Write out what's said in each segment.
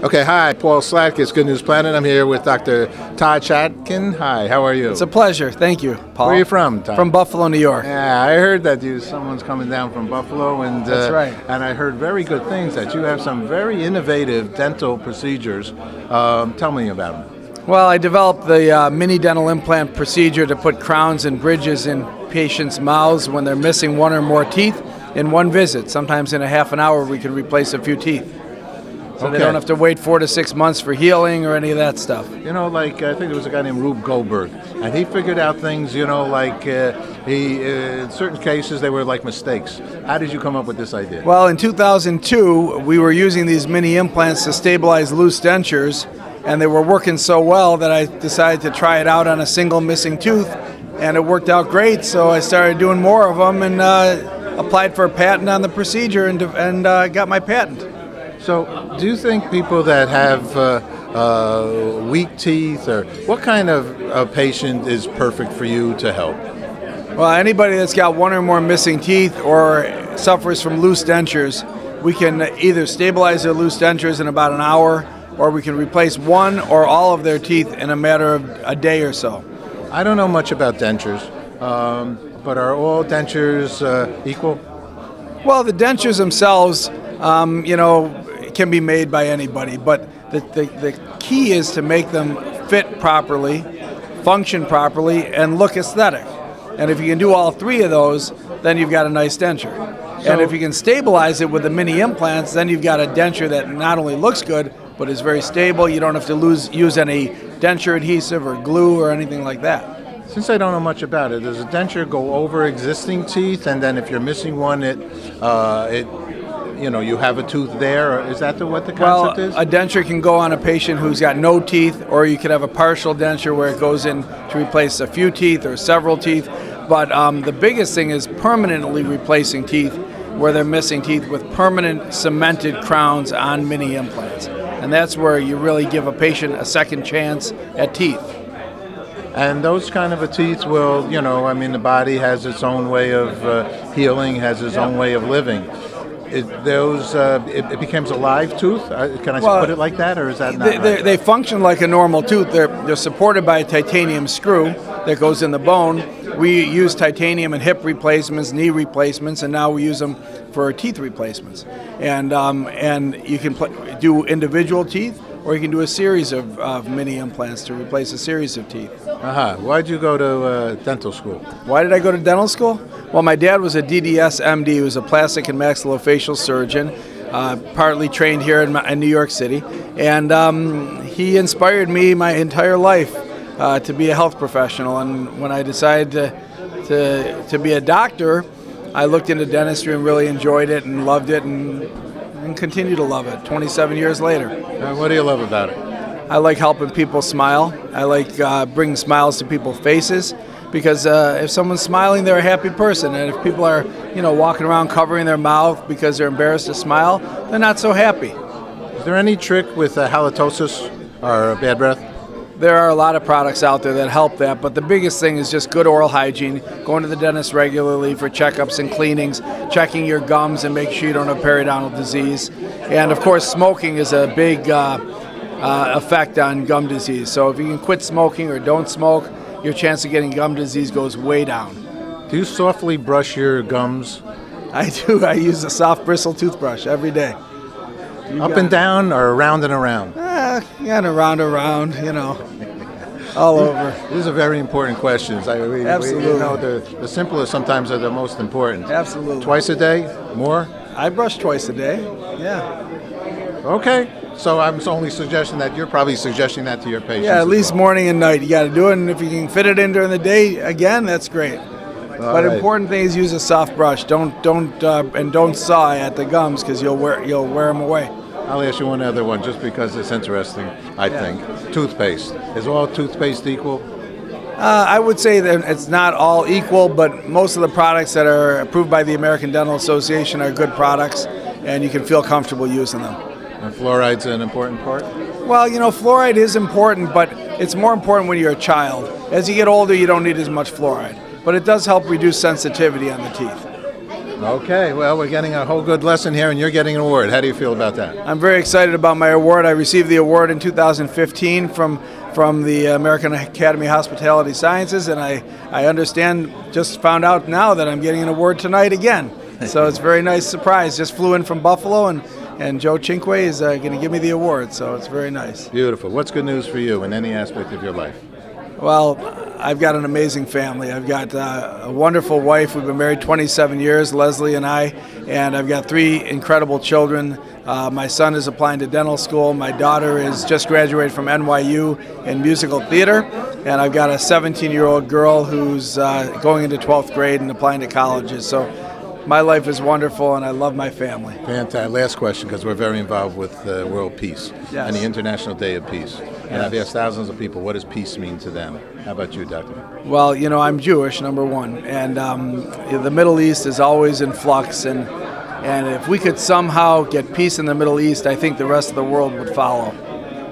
Okay, hi, Paul Slatkin, it's Good News Planet. I'm here with Dr. Todd Shatkin. Hi, how are you? It's a pleasure. Thank you, Paul. Where are you from, Todd? From Buffalo, New York. Yeah, I heard that someone's coming down from Buffalo, and That's right. And I heard very good things, that you have some very innovative dental procedures. Tell me about them. Well, I developed the mini dental implant procedure to put crowns and bridges in patients' mouths when they're missing one or more teeth in one visit. Sometimes in a half an hour we can replace a few teeth. So they don't have to wait 4 to 6 months for healing or any of that stuff. You know, like I think there was a guy named Rube Goldberg, and he figured out things, you know, like in certain cases they were like mistakes. How did you come up with this idea? Well, in 2002, we were using these mini implants to stabilize loose dentures, and they were working so well that I decided to try it out on a single missing tooth, and it worked out great, so I started doing more of them and applied for a patent on the procedure and got my patent. So, do you think people that have weak teeth, or what kind of patient is perfect for you to help? Well, anybody that's got one or more missing teeth or suffers from loose dentures, we can either stabilize their loose dentures in about an hour, or we can replace one or all of their teeth in a matter of a day or so. I don't know much about dentures, but are all dentures equal? Well, the dentures themselves, you know, can be made by anybody, but the key is to make them fit properly, function properly, and look aesthetic. And if you can do all three of those, then you've got a nice denture. And if you can stabilize it with the mini implants, then you've got a denture that not only looks good, but is very stable. You don't have to use any denture adhesive or glue or anything like that. Since I don't know much about it, does a denture go over existing teeth, and then if you're missing one, you know, you have a tooth there? Or is that what the concept is? Well, a denture can go on a patient who's got no teeth, or you could have a partial denture where it goes in to replace a few teeth or several teeth. But the biggest thing is permanently replacing teeth where they're missing teeth with permanent cemented crowns on mini implants. And that's where you really give a patient a second chance at teeth. And those kind of teeth will, you know, I mean, the body has its own way of healing, has its own way of living. It becomes a live tooth? Can I put it like that, or is that not right? They function like a normal tooth. They're supported by a titanium screw that goes in the bone. We use titanium in hip replacements, knee replacements, and now we use them for teeth replacements. And you can do individual teeth, or you can do a series of mini implants to replace a series of teeth. Why'd you go to dental school? Why did I go to dental school? Well, my dad was a DDS MD. He was a plastic and maxillofacial surgeon, partly trained here in New York City. And he inspired me my entire life to be a health professional. And when I decided to be a doctor, I looked into dentistry and really enjoyed it and loved it and continue to love it 27 years later. What do you love about it? I like helping people smile. I like bringing smiles to people's faces, because if someone's smiling, they're a happy person. And if people are, you know, walking around covering their mouth because they're embarrassed to smile, they're not so happy. Is there any trick with halitosis or bad breath? There are a lot of products out there that help that, but the biggest thing is just good oral hygiene, going to the dentist regularly for checkups and cleanings, checking your gums and make sure you don't have periodontal disease. And of course, smoking is a big effect on gum disease. So if you can quit smoking or don't smoke, your chance of getting gum disease goes way down. Do you softly brush your gums? I do. I use a soft bristle toothbrush every day. Up and down, or around and around? And around, you know, all over. These are very important questions. Absolutely. You know, the simplest sometimes are the most important. Absolutely. Twice a day? More? I brush twice a day, yeah. Okay. So I'm only suggesting that you're probably suggesting that to your patients. Yeah, at least morning and night. You got to do it, and if you can fit it in during the day, again, that's great. But important thing is use a soft brush. Don't saw at the gums, because you'll wear them away. I'll ask you one other one, just because it's interesting. I think toothpaste, is all toothpaste equal? I would say that it's not all equal, but most of the products that are approved by the American Dental Association are good products, and you can feel comfortable using them. And fluoride's an important part? Well, you know, fluoride is important, but it's more important when you're a child. As you get older, you don't need as much fluoride, but it does help reduce sensitivity on the teeth. Okay, well, we're getting a whole good lesson here, and you're getting an award. How do you feel about that? I'm very excited about my award. I received the award in 2015 from the American Academy of Hospitality Sciences, and I understand, just found out now that I'm getting an award tonight again. So it's a very nice surprise. Just flew in from Buffalo, and Joe Cinque is going to give me the award, so it's very nice. Beautiful. What's good news for you in any aspect of your life? Well, I've got an amazing family. I've got a wonderful wife. We've been married 27 years, Leslie and I, and I've got 3 incredible children. My son is applying to dental school. My daughter is just graduated from NYU in musical theater, and I've got a 17-year-old girl who's going into 12th grade and applying to colleges. So my life is wonderful, and I love my family. Fantastic. Last question, because we're very involved with world peace and the International Day of Peace. And I've asked thousands of people, what does peace mean to them? How about you, Doctor? Well, you know, I'm Jewish, number one, and the Middle East is always in flux, and if we could somehow get peace in the Middle East, I think the rest of the world would follow.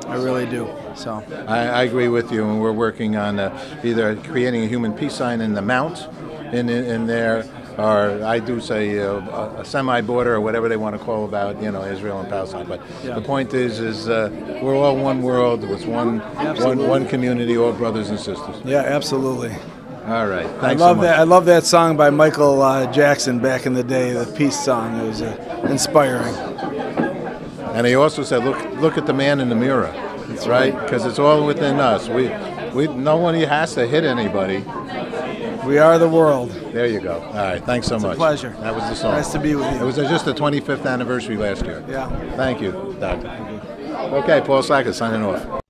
I really do. So I agree with you, and we're working on either creating a human peace sign in the Mount in there, or I do say a semi-border, or whatever they want to call about, Israel and Palestine. But the point is we're all one world with one community, all brothers and sisters. Yeah, absolutely. All right. Thanks so much. I love that song by Michael Jackson back in the day, the peace song. It was inspiring. And he also said, look at the man in the mirror. That's right, because it's all within us. No one has to hit anybody. We are the world. There you go. All right. Thanks so much. It's a pleasure. That was the song. Nice to be with you. It was just the 25th anniversary last year. Yeah. Thank you, Doctor. Okay, Paul Slatkin signing off.